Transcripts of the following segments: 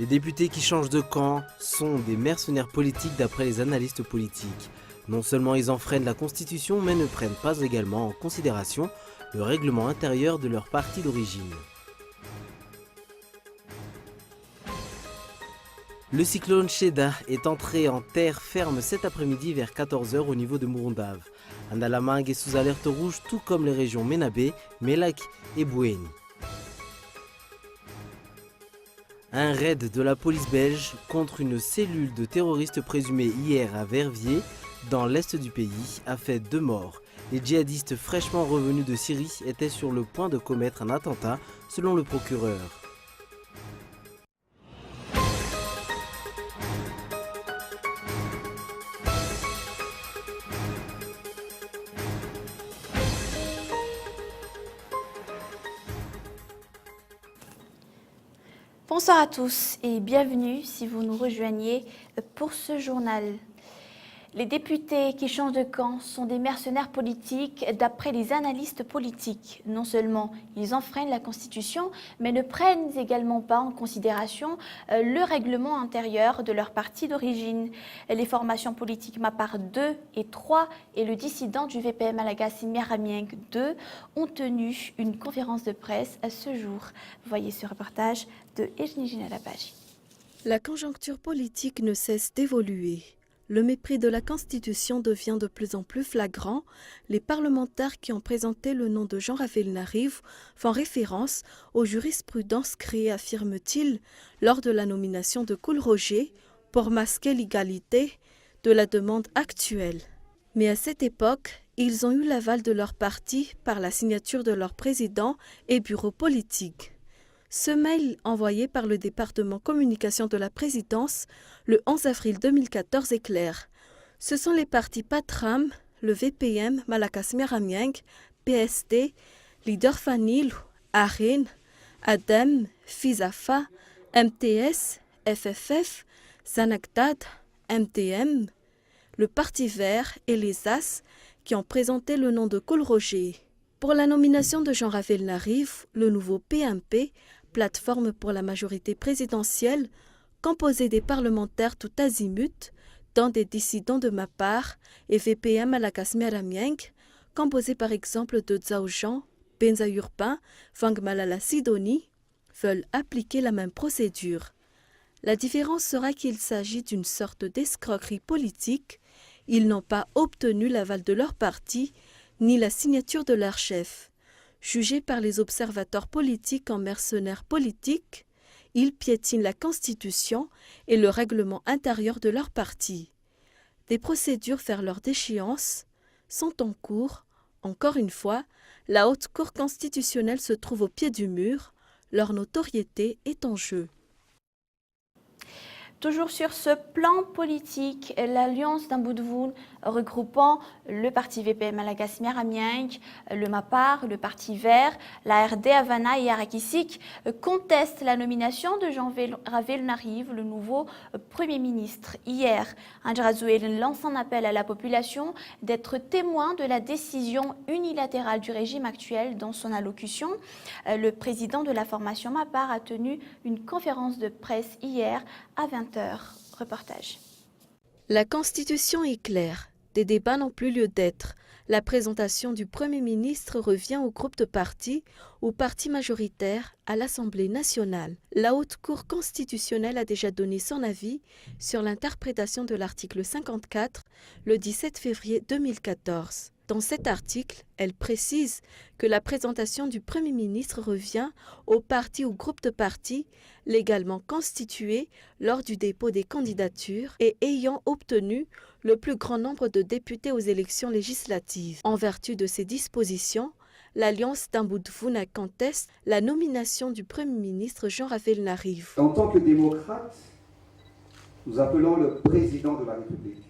Les députés qui changent de camp sont des mercenaires politiques d'après les analystes politiques. Non seulement ils enfreignent la Constitution, mais ne prennent pas également en considération le règlement intérieur de leur parti d'origine. Le cyclone Sheda est entré en terre ferme cet après-midi vers 14 h au niveau de Mourondave. Analamang est sous alerte rouge, tout comme les régions Menabé, Melac et Bouéni. Un raid de la police belge contre une cellule de terroristes présumés hier à Verviers, dans l'est du pays, a fait 2 morts. Les djihadistes fraîchement revenus de Syrie étaient sur le point de commettre un attentat, selon le procureur. Bonsoir à tous et bienvenue si vous nous rejoignez pour ce journal. Les députés qui changent de camp sont des mercenaires politiques d'après les analystes politiques. Non seulement ils enfreignent la Constitution, mais ne prennent également pas en considération le règlement intérieur de leur parti d'origine. Les formations politiques Mapar 2 et 3 et le dissident du VPM Malagasy Miaramieng 2 ont tenu une conférence de presse à ce jour. Voyez ce reportage de Ejnijin Alabaji. La conjoncture politique ne cesse d'évoluer. Le mépris de la Constitution devient de plus en plus flagrant. Les parlementaires qui ont présenté le nom de Jean Ravelnariv font référence aux jurisprudences créées, affirme-t-il, lors de la nomination de Koul Roger pour masquer l'égalité de la demande actuelle. Mais à cette époque, ils ont eu l'aval de leur parti par la signature de leur président et bureau politique. Ce mail envoyé par le département communication de la présidence le 11 avril 2014 est clair. Ce sont les partis Patram, le VPM, Malagasy Miaramieng, PSD, Leader Fanil, AREN, ADEM, FISAFA, MTS, FFF, Zanagdad, MTM, le Parti Vert et les AS qui ont présenté le nom de Koul Roger. Pour la nomination de Jean Ravelnariv, le nouveau PMP, plateforme pour la majorité présidentielle, composée des parlementaires tout azimut, dont des dissidents de Mapar et VPM Malagasy Miaramieng, composés par exemple de Zhao Jean, Benza Urpin, Fang Malala Sidoni, veulent appliquer la même procédure. La différence sera qu'il s'agit d'une sorte d'escroquerie politique. Ils n'ont pas obtenu l'aval de leur parti, ni la signature de leur chef. Jugés par les observateurs politiques en mercenaires politiques, ils piétinent la Constitution et le règlement intérieur de leur parti. Des procédures vers leur déchéance sont en cours. Encore une fois, la Haute Cour constitutionnelle se trouve au pied du mur. Leur notoriété est en jeu. Toujours sur ce plan politique, l'Alliance d'Amboudvoun regroupant le parti VPM Malagasy Miaramieng, le Mapar, le Parti Vert, la RD Havana et Arakisik conteste la nomination de Jean Ravelnariv, le nouveau Premier ministre. Hier, Andrazouel lance un appel à la population d'être témoin de la décision unilatérale du régime actuel. Dans son allocution, le président de la formation Mapar a tenu une conférence de presse hier à 20h. Reportage. La Constitution est claire. Des débats n'ont plus lieu d'être. La présentation du Premier ministre revient au groupe de partis, au parti majoritaire, à l'Assemblée nationale. La Haute Cour constitutionnelle a déjà donné son avis sur l'interprétation de l'article 54 le 17 février 2014. Dans cet article, elle précise que la présentation du Premier ministre revient aux partis ou groupes de partis légalement constitués lors du dépôt des candidatures et ayant obtenu le plus grand nombre de députés aux élections législatives. En vertu de ces dispositions, l'Alliance d'Amboudvoun conteste la nomination du Premier ministre Jean Ravelnariv. En tant que démocrate, nous appelons le président de la République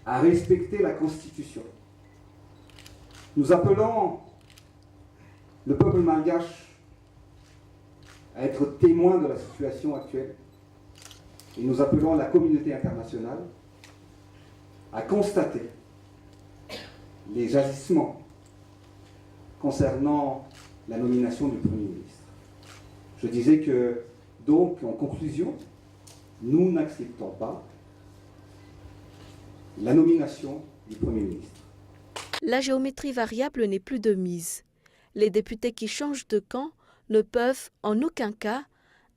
à respecter la Constitution. Nous appelons le peuple malgache à être témoin de la situation actuelle et nous appelons la communauté internationale à constater les agissements concernant la nomination du Premier ministre. Je disais que Donc, en conclusion, nous n'acceptons pas la nomination du Premier ministre. La géométrie variable n'est plus de mise. Les députés qui changent de camp ne peuvent en aucun cas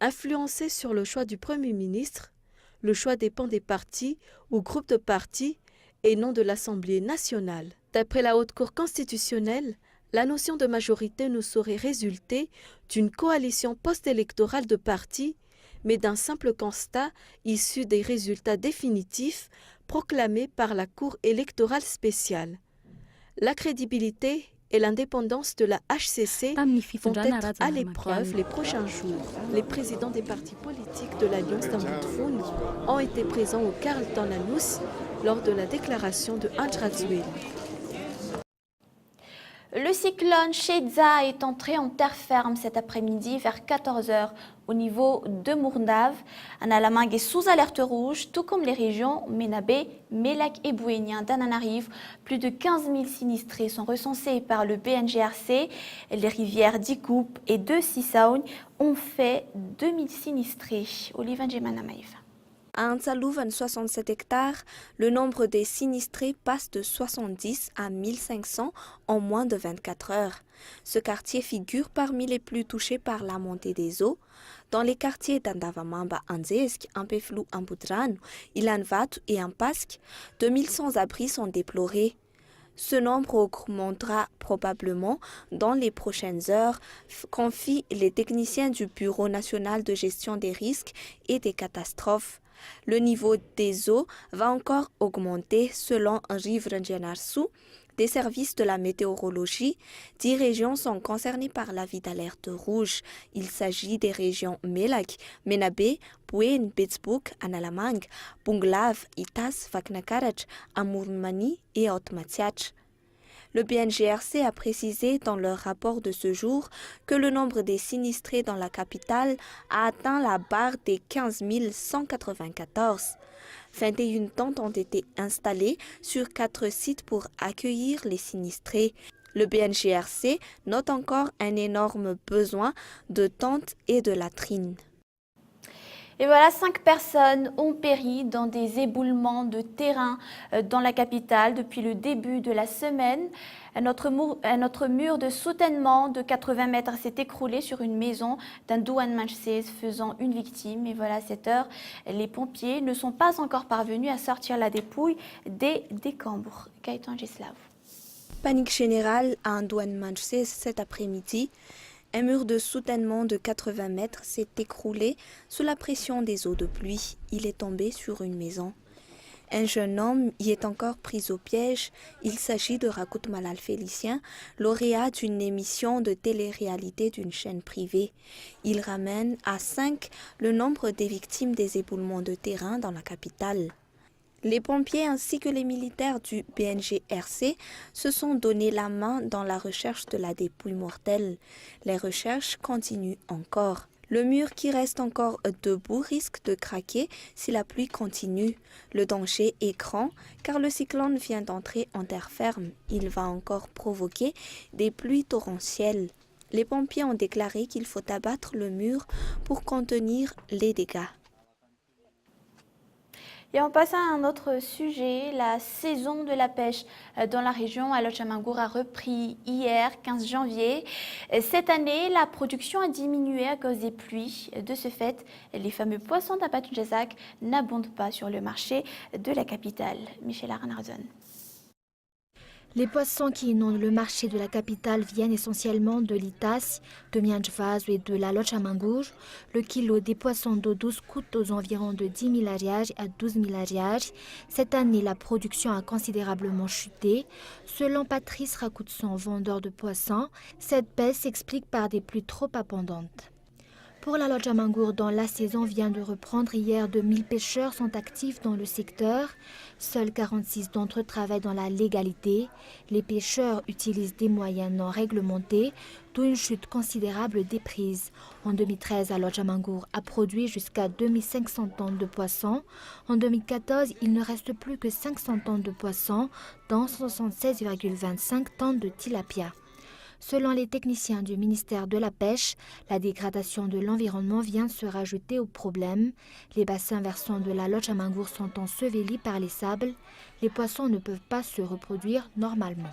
influencer sur le choix du Premier ministre. Le choix dépend des partis ou groupes de partis et non de l'Assemblée nationale. D'après la Haute Cour constitutionnelle, la notion de majorité ne saurait résulter d'une coalition post-électorale de partis, mais d'un simple constat issu des résultats définitifs proclamés par la Cour électorale spéciale. La crédibilité et l'indépendance de la HCC vont être à l'épreuve les prochains jours. Les présidents des partis politiques de l'Alliance d'Amboudvoun ont été présents au Carlton Anous lors de la déclaration de Andrazueli. Le cyclone Shedza est entré en terre ferme cet après-midi vers 14h au niveau de Mournave. Analamang est sous alerte rouge, tout comme les régions Ménabé, Mélak et Bouénia d'Ananarive. Plus de 15 000 sinistrés sont recensés par le BNGRC. Les rivières d'Ikoup et de Sissaoun ont fait 2000 sinistrés. Olivier Djemanamaïf. À Ansalouvan, 67 hectares, le nombre des sinistrés passe de 70 à 1500 en moins de 24 heures. Ce quartier figure parmi les plus touchés par la montée des eaux. Dans les quartiers d'Andavamamba, Anzesk, Ampeflou, Amboudran, Ilanvat et Ampask, 2100 abris sont déplorés. Ce nombre augmentera probablement dans les prochaines heures, confient les techniciens du Bureau national de gestion des risques et des catastrophes. Le niveau des eaux va encore augmenter selon Rive Ranjanarsou, des services de la météorologie. 10 régions sont concernées par l'avis d'alerte rouge. Il s'agit des régions Mélak, Ménabé, Bouén, Betsbouk, Analamang, Bunglav, Itas, Vaknakarach, Amourmani et Otmatiach. Le BNGRC a précisé dans leur rapport de ce jour que le nombre des sinistrés dans la capitale a atteint la barre des 15 194. 21 tentes ont été installées sur 4 sites pour accueillir les sinistrés. Le BNGRC note encore un énorme besoin de tentes et de latrines. Et voilà, 5 personnes ont péri dans des éboulements de terrain dans la capitale depuis le début de la semaine. Notre mur de soutènement de 80 mètres s'est écroulé sur une maison d'un douane manchese faisant une victime. Et voilà, à cette heure, les pompiers ne sont pas encore parvenus à sortir la dépouille des décombres. Gaëtan Gislav. Panique générale à douane manchese cet après-midi. Un mur de soutènement de 80 mètres s'est écroulé sous la pression des eaux de pluie. Il est tombé sur une maison. Un jeune homme y est encore pris au piège. Il s'agit de Rakout Malal Félicien, lauréat d'une émission de télé-réalité d'une chaîne privée. Il ramène à 5 le nombre des victimes des éboulements de terrain dans la capitale. Les pompiers ainsi que les militaires du BNGRC se sont donné la main dans la recherche de la dépouille mortelle. Les recherches continuent encore. Le mur qui reste encore debout risque de craquer si la pluie continue. Le danger est grand car le cyclone vient d'entrer en terre ferme. Il va encore provoquer des pluies torrentielles. Les pompiers ont déclaré qu'il faut abattre le mur pour contenir les dégâts. Et on passe à un autre sujet. La saison de la pêche dans la région à Lochamangour a repris hier, 15 janvier. Cette année, la production a diminué à cause des pluies. De ce fait, les fameux poissons d'Apatunjazak n'abondent pas sur le marché de la capitale. Michel Aranardzon. Les poissons qui inondent le marché de la capitale viennent essentiellement de l'Itas, de Mianjvazu et de la Lochamangour. Le kilo des poissons d'eau douce coûte aux environs de 10 000 ariages à 12 000 ariages. Cette année, la production a considérablement chuté. Selon Patrice Rakoutson, vendeur de poissons, cette baisse s'explique par des pluies trop abondantes. Pour la Lochamangour, dont la saison vient de reprendre hier, 2000 pêcheurs sont actifs dans le secteur. Seuls 46 d'entre eux travaillent dans la légalité. Les pêcheurs utilisent des moyens non réglementés, d'où une chute considérable des prises. En 2013, la Lochamangour a produit jusqu'à 2500 tonnes de poissons. En 2014, il ne reste plus que 500 tonnes de poissons, dont 76,25 tonnes de tilapia. Selon les techniciens du ministère de la Pêche, la dégradation de l'environnement vient se rajouter au problème. Les bassins versants de la Lotchamangour sont ensevelis par les sables. Les poissons ne peuvent pas se reproduire normalement.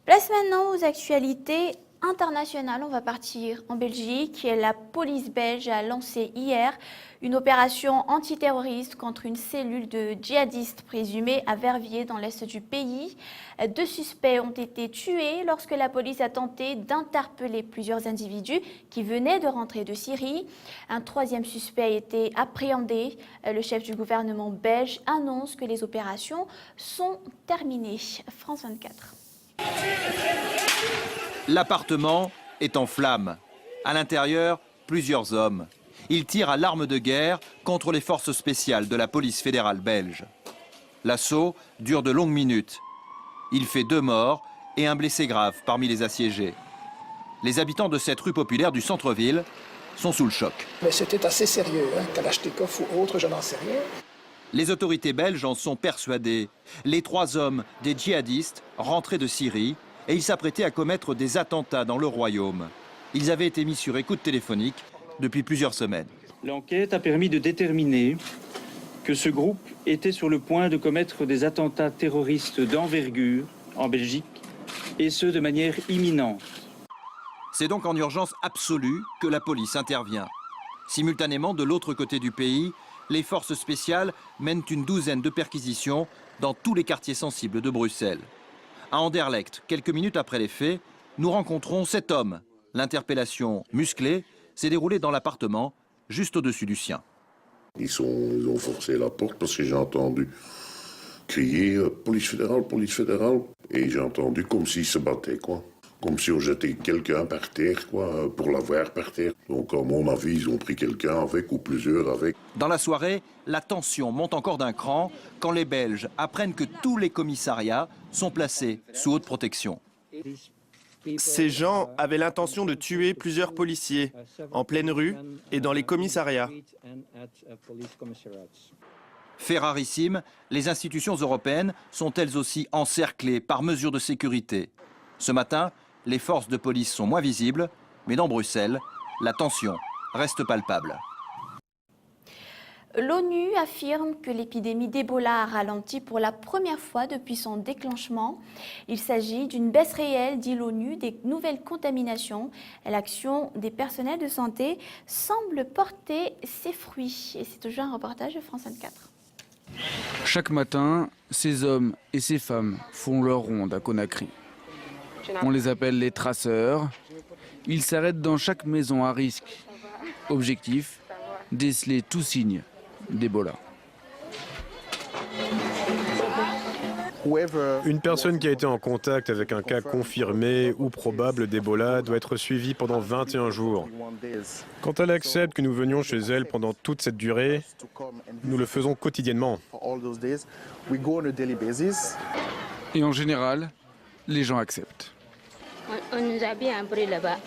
Place maintenant aux actualités internationales. On va partir en Belgique. La police belge a lancé hier une opération antiterroriste contre une cellule de djihadistes présumés à Verviers dans l'est du pays. 2 suspects ont été tués lorsque la police a tenté d'interpeller plusieurs individus qui venaient de rentrer de Syrie. Un 3e suspect a été appréhendé. Le chef du gouvernement belge annonce que les opérations sont terminées. France 24. L'appartement est en flammes. À l'intérieur, plusieurs hommes. Ils tirent à l'arme de guerre contre les forces spéciales de la police fédérale belge. L'assaut dure de longues minutes. Il fait 2 morts et un blessé grave parmi les assiégés. Les habitants de cette rue populaire du centre-ville sont sous le choc. Mais c'était assez sérieux, hein, Kalachnikov ou autre, je n'en sais rien. Les autorités belges en sont persuadées. Les 3 hommes des djihadistes rentraient de Syrie et ils s'apprêtaient à commettre des attentats dans le royaume. Ils avaient été mis sur écoute téléphonique depuis plusieurs semaines. L'enquête a permis de déterminer que ce groupe était sur le point de commettre des attentats terroristes d'envergure en Belgique, et ce de manière imminente. C'est donc en urgence absolue que la police intervient. Simultanément, de l'autre côté du pays, les forces spéciales mènent une 12aine de perquisitions dans tous les quartiers sensibles de Bruxelles. À Anderlecht, quelques minutes après les faits, nous rencontrons cet homme. L'interpellation musclée s'est déroulée dans l'appartement, juste au-dessus du sien. Ils ont forcé la porte parce que j'ai entendu crier police fédérale, et j'ai entendu comme s'ils se battaient, quoi. Comme si on jetait quelqu'un par terre, quoi, pour l'avoir par terre. Donc, à mon avis, ils ont pris quelqu'un avec ou plusieurs avec. Dans la soirée, la tension monte encore d'un cran quand les Belges apprennent que tous les commissariats sont placés sous haute protection. Ces gens avaient l'intention de tuer plusieurs policiers en pleine rue et dans les commissariats. Fait rarissime, les institutions européennes sont elles aussi encerclées par mesure de sécurité. Ce matin, les forces de police sont moins visibles, mais dans Bruxelles, la tension reste palpable. L'ONU affirme que l'épidémie d'Ebola a ralenti pour la première fois depuis son déclenchement. Il s'agit d'une baisse réelle, dit l'ONU, des nouvelles contaminations. L'action des personnels de santé semble porter ses fruits. Et c'est toujours un reportage de France 24. Chaque matin, ces hommes et ces femmes font leur ronde à Conakry. On les appelle les traceurs. Ils s'arrêtent dans chaque maison à risque. Objectif, déceler tout signe d'Ebola. Une personne qui a été en contact avec un cas confirmé ou probable d'Ebola doit être suivie pendant 21 jours. Quand elle accepte que nous venions chez elle pendant toute cette durée, nous le faisons quotidiennement. Et en général, les gens acceptent. On nous a bien appris là-bas.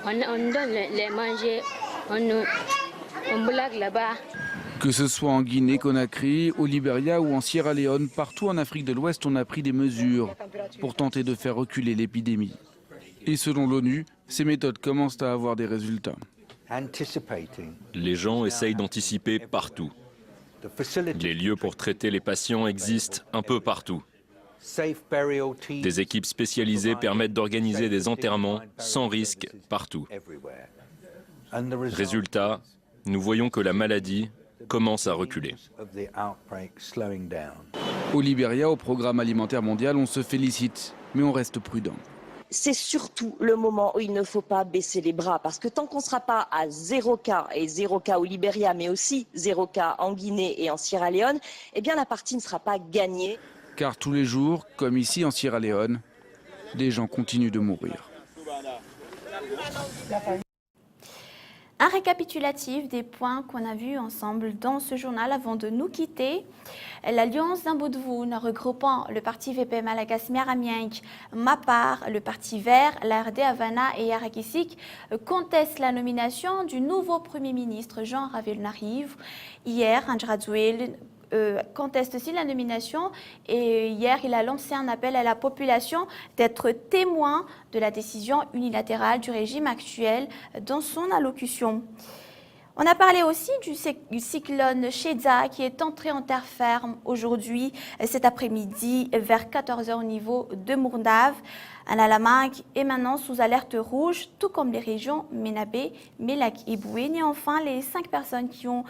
On donne les manger, on blague là-bas. Que ce soit en Guinée, Conakry, au Libéria ou en Sierra Leone, partout en Afrique de l'Ouest, on a pris des mesures pour tenter de faire reculer l'épidémie. Et selon l'ONU, ces méthodes commencent à avoir des résultats. Les gens essayent d'anticiper partout. Les lieux pour traiter les patients existent un peu partout. Des équipes spécialisées permettent d'organiser des enterrements sans risque partout. Résultat, nous voyons que la maladie commence à reculer. Au Libéria, au Programme alimentaire mondial, on se félicite, mais on reste prudent. C'est surtout le moment où il ne faut pas baisser les bras, parce que tant qu'on ne sera pas à 0 cas, et 0 cas au Libéria, mais aussi 0 cas en Guinée et en Sierra Leone, eh bien la partie ne sera pas gagnée. Car tous les jours, comme ici en Sierra Leone, des gens continuent de mourir. Un récapitulatif des points qu'on a vus ensemble dans ce journal avant de nous quitter. L'Alliance d'un Boudvoun regroupant le parti VP Malagasy Amienk, MAPAR, le parti Vert, l'ARD Havana et Yarakisik conteste la nomination du nouveau Premier ministre Jean Ravelnariv. Hier, conteste aussi la nomination et hier, il a lancé un appel à la population d'être témoin de la décision unilatérale du régime actuel dans son allocution. On a parlé aussi du cyclone Shedza qui est entré en terre ferme aujourd'hui, cet après-midi, vers 14 h au niveau de Mournave. Analamanque est maintenant sous alerte rouge, tout comme les régions Ménabé, Mélak et Bouéni. Et enfin, les 5 personnes qui ont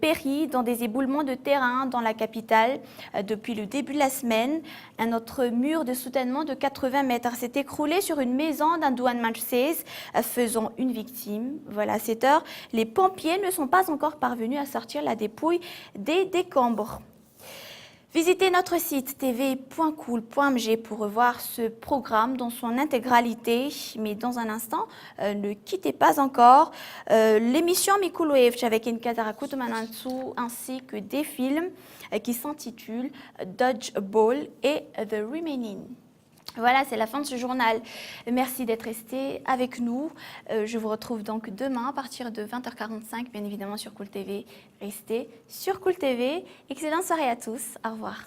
péri dans des éboulements de terrain dans la capitale depuis le début de la semaine. Un autre mur de soutènement de 80 mètres s'est écroulé sur une maison d'un douane manchese, faisant une victime. Voilà, à cette heure, les pompiers ne sont pas encore parvenus à sortir la dépouille des décombres. Visitez notre site tv.cool.mg pour revoir ce programme dans son intégralité. Mais dans un instant, ne quittez pas encore l'émission Mikuloevch avec Nkatarakuto Manantsu ainsi que des films qui s'intitulent Dodgeball et The Remaining. Voilà, c'est la fin de ce journal. Merci d'être resté avec nous. Je vous retrouve donc demain à partir de 20h45, bien évidemment sur Cool TV. Restez sur Cool TV. Excellente soirée à tous. Au revoir.